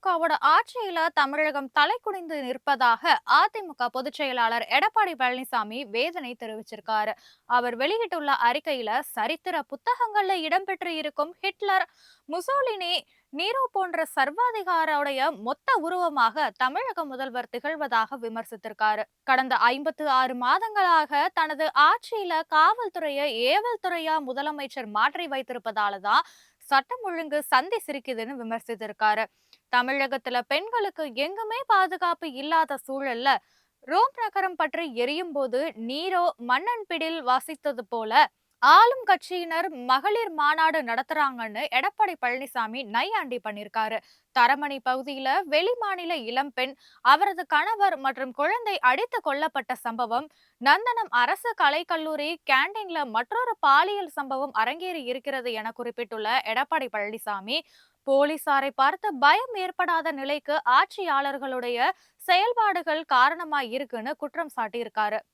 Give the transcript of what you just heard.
அதிமுகவோட ஆட்சியில தமிழகம் தலைகுனிந்து நிற்பதாக அதிமுக பொதுச் செயலாளர் எடப்பாடி பழனிசாமி வேதனை தெரிவிச்சிருக்காரு. அவர் வெளியிட்டுள்ள அறிக்கையில சரித்திர புத்தகங்கள்ல இடம்பெற்று இருக்கும் ஹிட்லர், முசோலினி, நீரோ போன்ற சர்வாதிகாரோடைய மொத்த உருவமாக தமிழக முதல்வர் திகழ்வதாக விமர்சித்திருக்காரு. கடந்த 56 மாதங்களாக தனது ஆட்சியில காவல்துறையை ஏவல் துறையா முதலமைச்சர் மாற்றி வைத்திருப்பதால தான் சட்டம் ஒழுங்கு சந்தி சிரிக்குதுன்னு விமர்சித்திருக்காரு. தமிழகத்துல பெண்களுக்கு எங்குமே பாதுகாப்பு இல்லாத சூழல்ல ரோம் நகரம் பற்றி எரியும் போது நீரோ மன்னன் பிடில் வாசித்தது போல ஆளும் கட்சியினர் மகளிர் மாநாடு நடத்துறாங்கன்னு எடப்பாடி பழனிசாமி நையாண்டி பண்ணிருக்காரு. தரமணி பகுதியில வெளிமாநில இளம்பெண், அவரது கணவர் மற்றும் குழந்தை அடித்து கொல்லப்பட்ட சம்பவம், நந்தனம் அரசு கலைக்கல்லூரி கேண்டீன்ல மற்றொரு பாலியல் சம்பவம் அரங்கேறி இருக்கிறது என குறிப்பிட்டுள்ள எடப்பாடி பழனிசாமி, போலீசாரை பார்த்து பயம் ஏற்படாத நிலைக்கு ஆட்சியாளர்களுடைய செயல்பாடுகள் காரணமா இருக்குன்னு குற்றம் சாட்டியிருக்காரு.